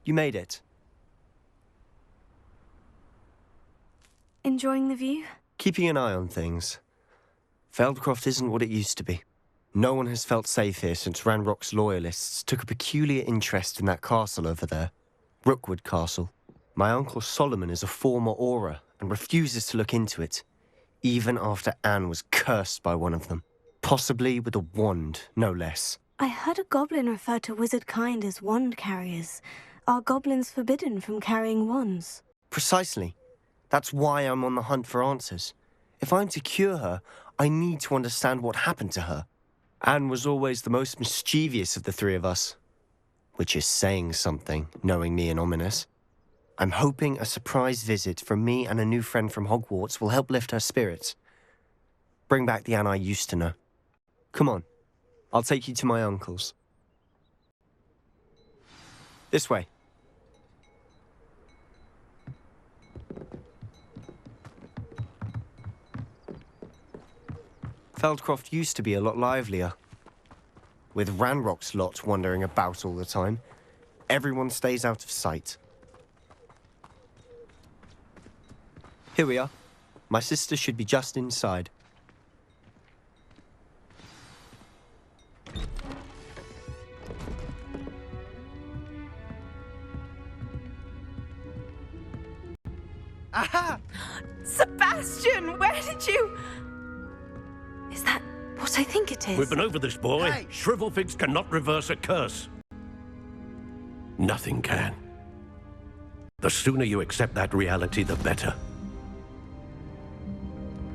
You made it. Enjoying the view? Keeping an eye on things. Feldcroft isn't what it used to be. No one has felt safe here since Ranrock's loyalists took a peculiar interest in that castle over there. Rookwood Castle. My uncle Solomon is a former Auror and refuses to look into it, even after Anne was cursed by one of them. Possibly with a wand, no less. I heard a goblin refer to wizard kind as wand carriers. Are goblins forbidden from carrying wands? Precisely. That's why I'm on the hunt for answers. If I'm to cure her, I need to understand what happened to her. Anne was always the most mischievous of the three of us. Which is saying something, knowing me and ominous. I'm hoping a surprise visit from me and a new friend from Hogwarts will help lift her spirits. Bring back the Anne I used to know. Come on, I'll take you to my uncle's. This way. Feldcroft used to be a lot livelier. With Ranrock's lot wandering about all the time, everyone stays out of sight. Here we are. My sister should be just inside. Aha! Sebastian, where did you... Is that what I think it is? We've been over this, boy. Hey! Shrivelfigs cannot reverse a curse. Nothing can. The sooner you accept that reality, the better.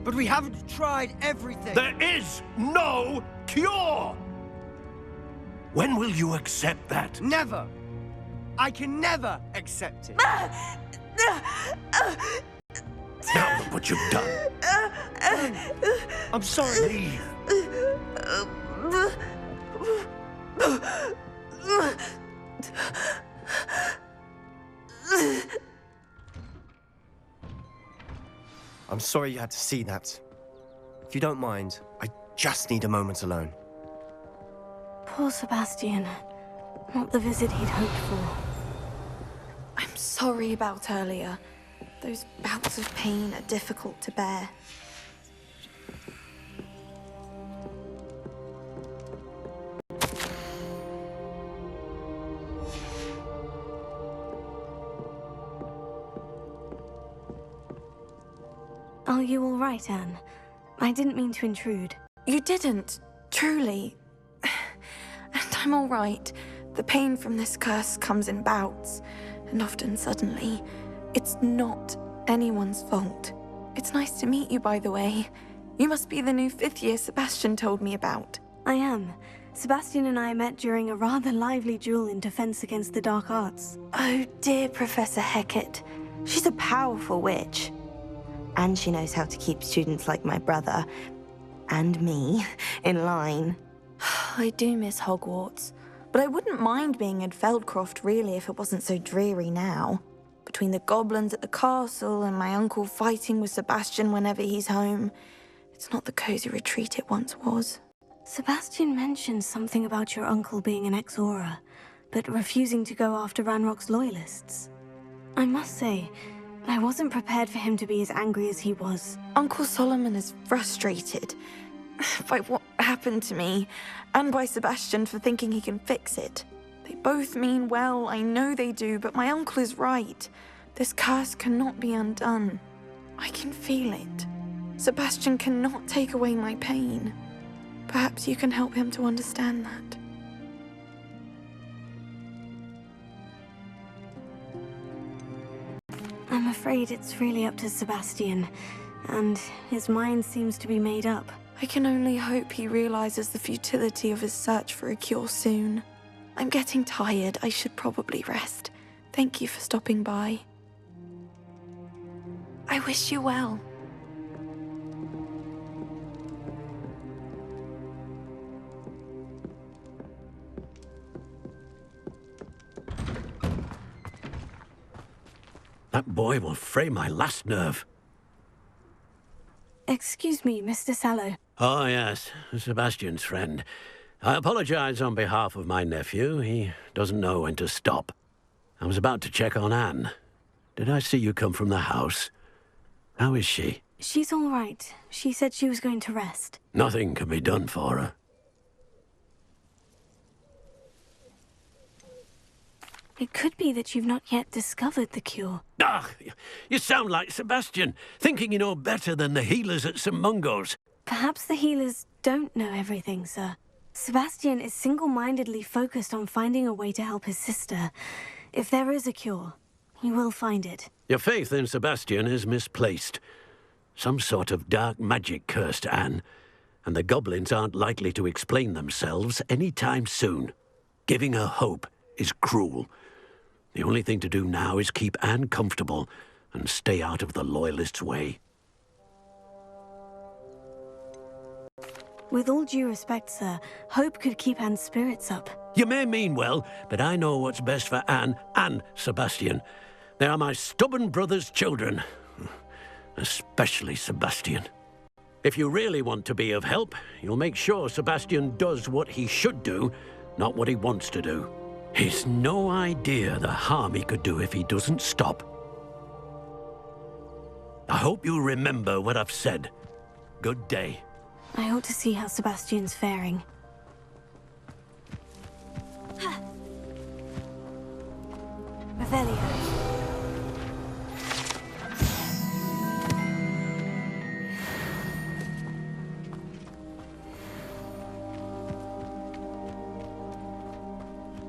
But we haven't tried everything. There is no cure! When will you accept that? Never. I can never accept it. Now look what you've done. I'm sorry. Leave. I'm sorry you had to see that. If you don't mind, I just need a moment alone. Poor Sebastian. Not the visit he'd hoped for. I'm sorry about earlier. Those bouts of pain are difficult to bear. Are you all right, Anne? I didn't mean to intrude. You didn't, truly. And I'm all right. The pain from this curse comes in bouts, and often suddenly. It's not anyone's fault. It's nice to meet you, by the way. You must be the new 5th year Sebastian told me about. I am. Sebastian and I met during a rather lively duel in defense against the dark arts. Oh, dear Professor Hecat. She's a powerful witch. And she knows how to keep students like my brother, and me, in line. I do miss Hogwarts, but I wouldn't mind being in Feldcroft, really, if it wasn't so dreary now. Between the goblins at the castle and my uncle fighting with Sebastian whenever he's home, it's not the cozy retreat it once was. Sebastian mentioned something about your uncle being an ex-Auror, but refusing to go after Ranrock's loyalists. I must say, I wasn't prepared for him to be as angry as he was. Uncle Solomon is frustrated by what happened to me, and by Sebastian for thinking he can fix it. They both mean well, I know they do, but my uncle is right. This curse cannot be undone. I can feel it. Sebastian cannot take away my pain. Perhaps you can help him to understand that. I'm afraid it's really up to Sebastian, and his mind seems to be made up. I can only hope he realizes the futility of his search for a cure soon. I'm getting tired. I should probably rest. Thank you for stopping by. I wish you well. That boy will fray my last nerve. Excuse me, Mr. Sallow. Oh, yes, Sebastian's friend. I apologize on behalf of my nephew. He doesn't know when to stop. I was about to check on Anne. Did I see you come from the house? How is she? She's all right. She said she was going to rest. Nothing can be done for her. It could be that you've not yet discovered the cure. Ah, you sound like Sebastian, thinking you know better than the healers at St. Mungo's. Perhaps the healers don't know everything, sir. Sebastian is single-mindedly focused on finding a way to help his sister. If there is a cure, he will find it. Your faith in Sebastian is misplaced. Some sort of dark magic cursed Anne, and the goblins aren't likely to explain themselves any time soon. Giving her hope is cruel. The only thing to do now is keep Anne comfortable and stay out of the Loyalists' way. With all due respect, sir, hope could keep Anne's spirits up. You may mean well, but I know what's best for Anne and Sebastian. They are my stubborn brother's children. Especially Sebastian. If you really want to be of help, you'll make sure Sebastian does what he should do, not what he wants to do. He's no idea the harm he could do if he doesn't stop. I hope you'll remember what I've said. Good day. I ought to see how Sebastian's faring. Revelio.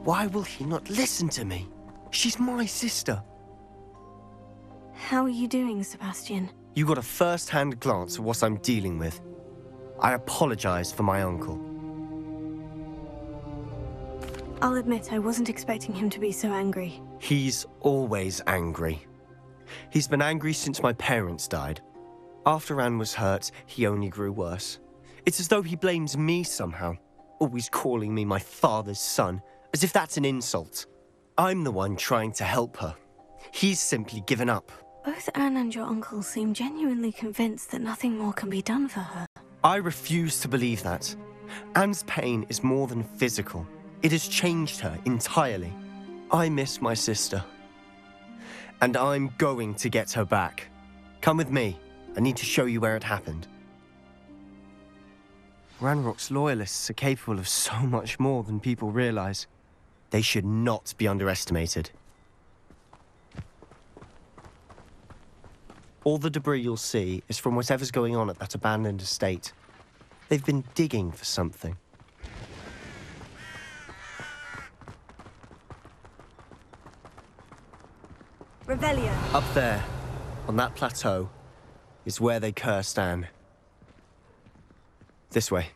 Why will he not listen to me? She's my sister. How are you doing, Sebastian? You got a first-hand glance at what I'm dealing with. I apologize for my uncle. I'll admit I wasn't expecting him to be so angry. He's always angry. He's been angry since my parents died. After Anne was hurt, he only grew worse. It's as though he blames me somehow, always calling me my father's son, as if that's an insult. I'm the one trying to help her. He's simply given up. Both Anne and your uncle seem genuinely convinced that nothing more can be done for her. I refuse to believe that. Anne's pain is more than physical. It has changed her entirely. I miss my sister. And I'm going to get her back. Come with me. I need to show you where it happened. Ranrock's loyalists are capable of so much more than people realize. They should not be underestimated. All the debris you'll see is from whatever's going on at that abandoned estate. They've been digging for something. Revelio. Up there, on that plateau, is where they cursed Anne. This way.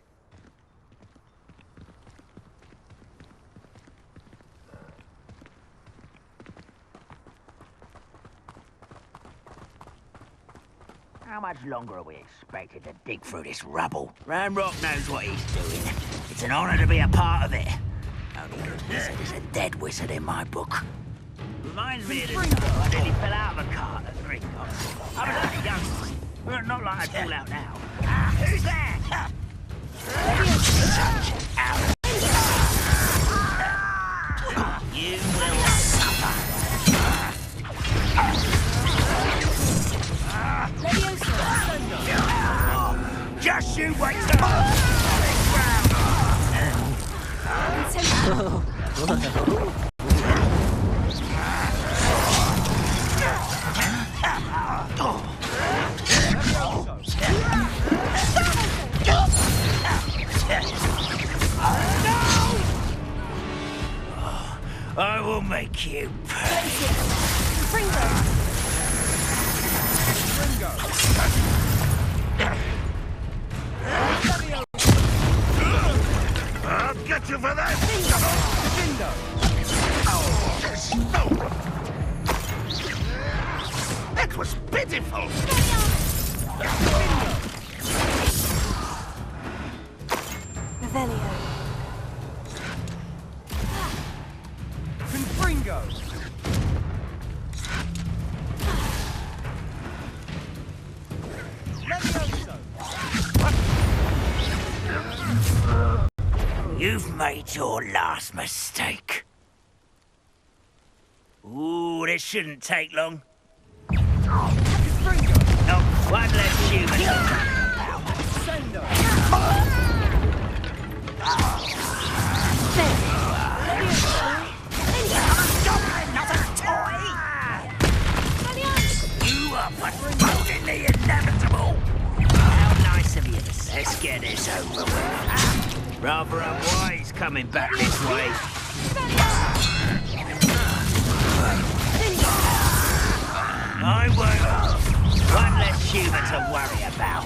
How much longer are we expected to dig through this rubble? Ranrock knows what he's doing. It's an honor to be a part of it. Only a wizard is a dead wizard in my book. Reminds me of the time I nearly fell out of a cart at Gringotts. I was only young, but not like I'd fall out now. Who's there? You will suffer. Just you wait till I will make you pay. I'll get you for that! That was pitiful! Revelio. Confringo! You've made your last mistake. Ooh, this shouldn't take long. Oh, one less human. Not a toy! You are postponing the inevitable! How nice of you to say. Let's get this over with. Rather unwise coming back this way. I won't. One less human to worry about.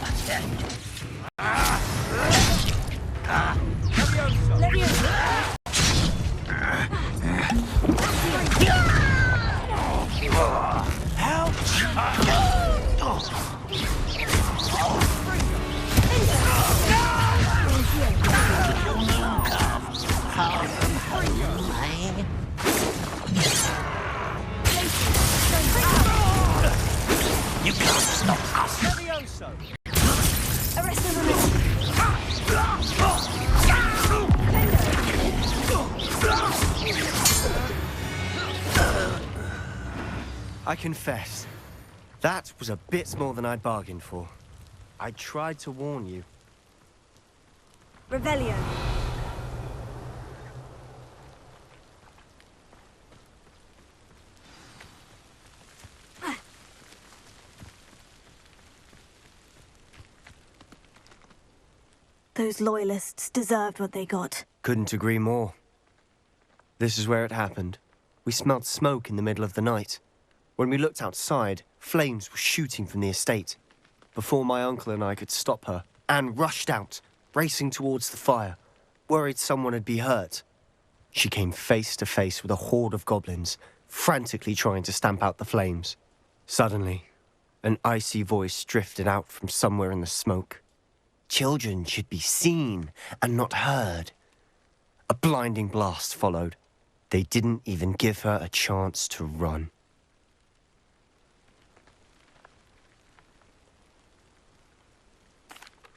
You can't stop us. I confess, that was a bit more than I'd bargained for. I tried to warn you. Revelio. Those loyalists deserved what they got. Couldn't agree more. This is where it happened. We smelled smoke in the middle of the night. When we looked outside, flames were shooting from the estate. Before my uncle and I could stop her, Anne rushed out, racing towards the fire, worried someone had been hurt. She came face to face with a horde of goblins, frantically trying to stamp out the flames. Suddenly, an icy voice drifted out from somewhere in the smoke. Children should be seen and not heard. A blinding blast followed. They didn't even give her a chance to run.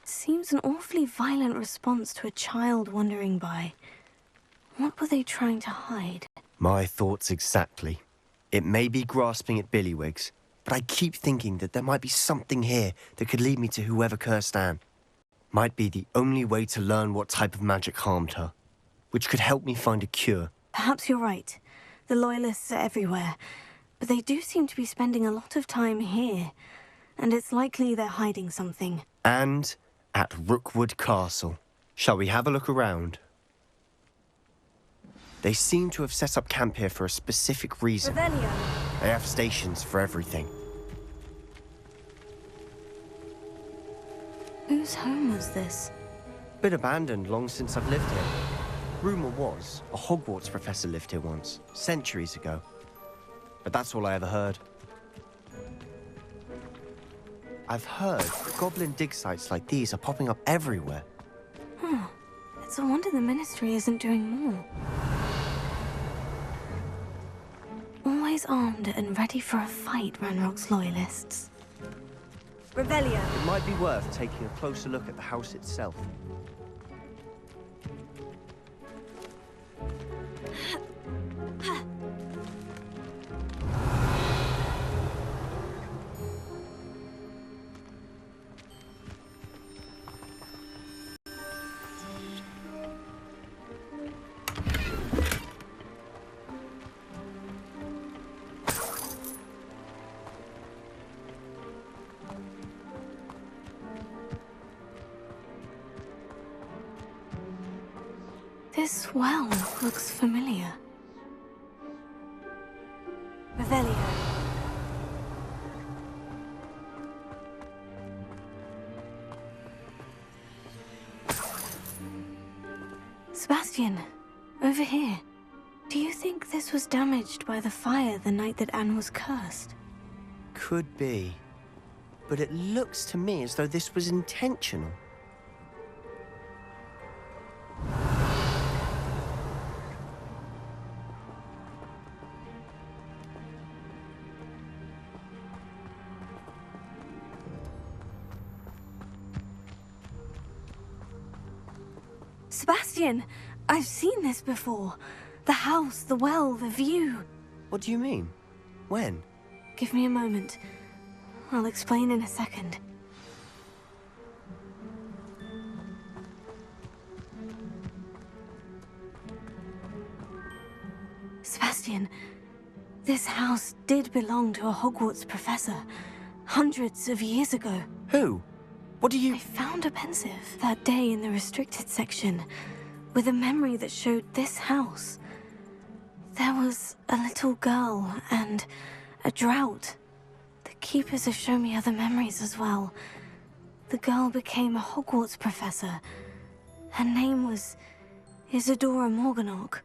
Seems an awfully violent response to a child wandering by. What were they trying to hide? My thoughts exactly. It may be grasping at Billywigs, but I keep thinking that there might be something here that could lead me to whoever cursed Anne. Might be the only way to learn what type of magic harmed her, which could help me find a cure. Perhaps you're right. The Loyalists are everywhere, but they do seem to be spending a lot of time here, and it's likely they're hiding something. And at Rookwood Castle. Shall we have a look around? They seem to have set up camp here for a specific reason. Revelio. They have stations for everything. Whose home was this? Been abandoned long since I've lived here. Rumour was, a Hogwarts professor lived here once, centuries ago. But that's all I ever heard. I've heard that goblin dig sites like these are popping up everywhere. It's a wonder the Ministry isn't doing more. Always armed and ready for a fight, Ranrock's Loyalists. Revelio. It might be worth taking a closer look at the house itself. This well looks familiar. Revelio. Sebastian, over here. Do you think this was damaged by the fire the night that Anne was cursed? Could be. But it looks to me as though this was intentional. Sebastian, I've seen this before. The house, the well, the view. What do you mean? When? Give me a moment. I'll explain in a second. Sebastian, this house did belong to a Hogwarts professor, hundreds of years ago. Who? What do you... I found a pensive that day in the restricted section, with a memory that showed this house. There was a little girl and a drought. The keepers have shown me other memories as well. The girl became a Hogwarts professor. Her name was Isadora Morganach.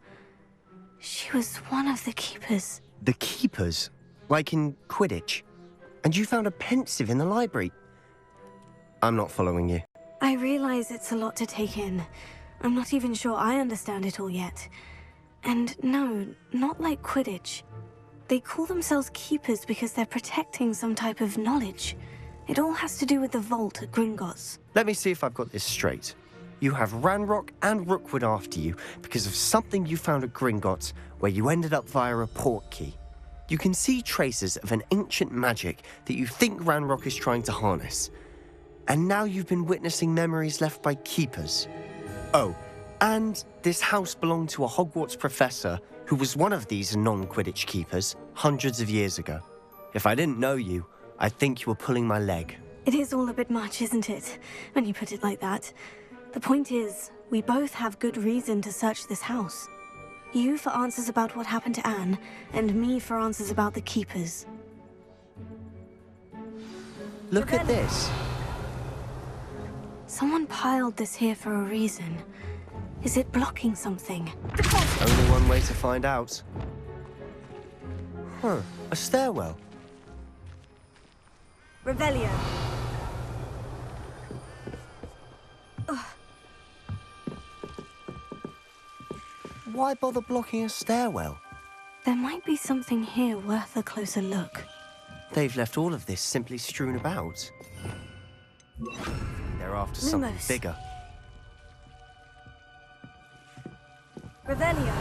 She was one of the keepers. The keepers? Like in Quidditch? And you found a pensive in the library? I'm not following you. I realize it's a lot to take in. I'm not even sure I understand it all yet. And no, not like Quidditch. They call themselves keepers because they're protecting some type of knowledge. It all has to do with the vault at Gringotts. Let me see if I've got this straight. You have Ranrock and Rookwood after you because of something you found at Gringotts where you ended up via a port key. You can see traces of an ancient magic that you think Ranrock is trying to harness. And now you've been witnessing memories left by keepers. Oh, and this house belonged to a Hogwarts professor who was one of these non-Quidditch keepers hundreds of years ago. If I didn't know you, I'd think you were pulling my leg. It is all a bit much, isn't it, when you put it like that? The point is, we both have good reason to search this house. You for answers about what happened to Anne, and me for answers about the keepers. Look at this. Someone piled this here for a reason. Is it blocking something? Only one way to find out. Huh, a stairwell. Revelio. Why bother blocking a stairwell? There might be something here worth a closer look. They've left all of this simply strewn about. They're after something Lumos. bigger. Revelio.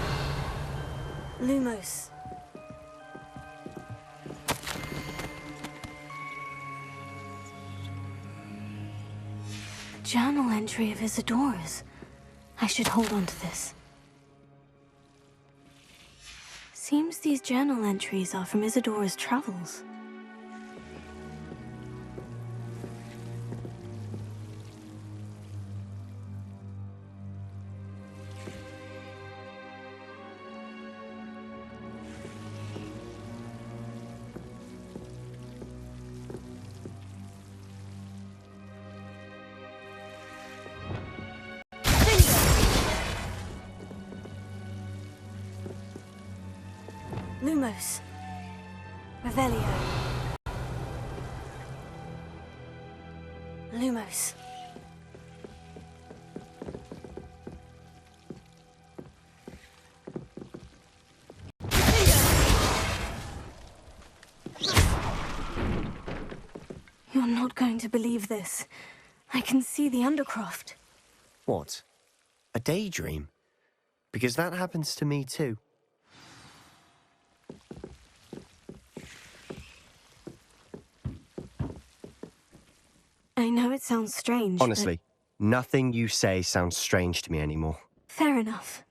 Lumos. A journal entry of Isadora's. I should hold on to this. Seems these journal entries are from Isadora's travels. Lumos. Revelio. Lumos. You're not going to believe this. I can see the Undercroft. What? A daydream? Because that happens to me too. I know it sounds strange, but Honestly, nothing you say sounds strange to me anymore. fair enough.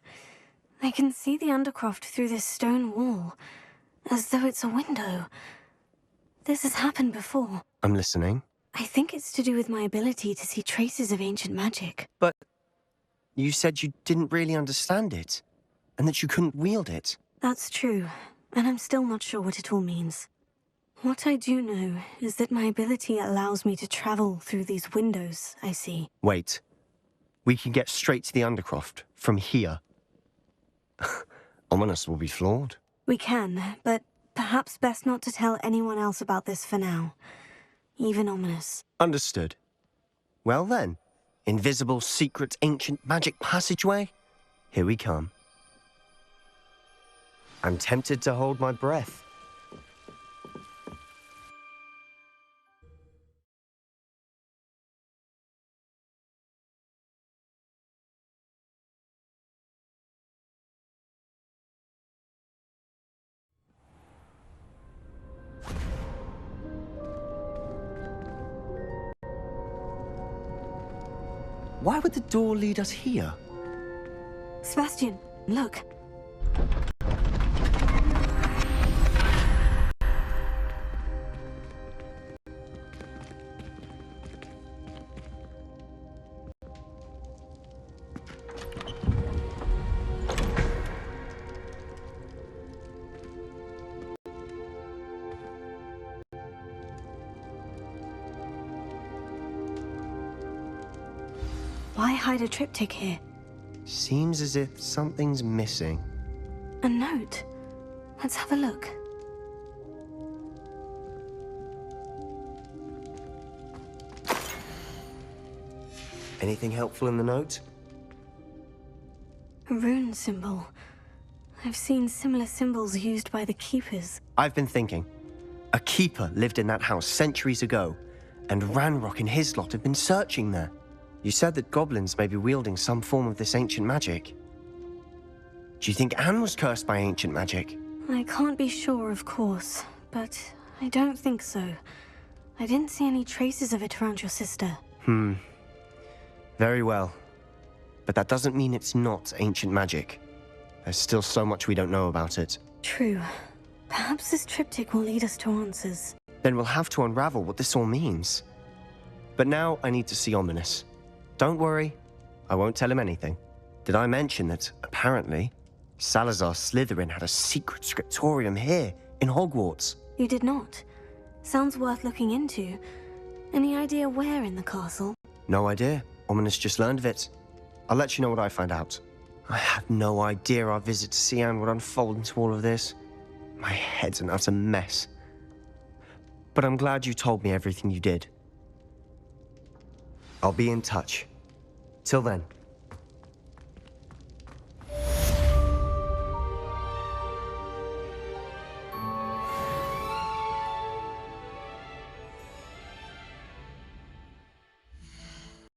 I can see the Undercroft through this stone wall, as though it's a window. This has happened before. I'm listening. I think it's to do with my ability to see traces of ancient magic. But you said you didn't really understand it, and that you couldn't wield it. That's true, and I'm still not sure what it all means. What I do know is that my ability allows me to travel through these windows I see. Wait. We can get straight to the Undercroft from here. Ominous will be floored. We can, but perhaps best not to tell anyone else about this for now. Even Ominous. Understood. Well then, invisible, secret, ancient magic passageway? Here we come. I'm tempted to hold my breath. Why would the door lead us here? Sebastian, look. Why hide a triptych here? Seems as if something's missing. A note. Let's have a look. Anything helpful in the note? A rune symbol. I've seen similar symbols used by the Keepers. I've been thinking. A keeper lived in that house centuries ago, and Ranrock and his lot have been searching there. You said that goblins may be wielding some form of this ancient magic. Do you think Anne was cursed by ancient magic? I can't be sure, of course, but I don't think so. I didn't see any traces of it around your sister. Very well. But that doesn't mean it's not ancient magic. There's still so much we don't know about it. True. Perhaps this triptych will lead us to answers. Then we'll have to unravel what this all means. But now I need to see Ominous. Don't worry, I won't tell him anything. Did I mention that, apparently, Salazar Slytherin had a secret scriptorium here, in Hogwarts? You did not. Sounds worth looking into. Any idea where in the castle? No idea. Ominous just learned of it. I'll let you know what I find out. I had no idea our visit to Cian would unfold into all of this. My head's an utter mess. But I'm glad you told me everything you did. I'll be in touch. Till then.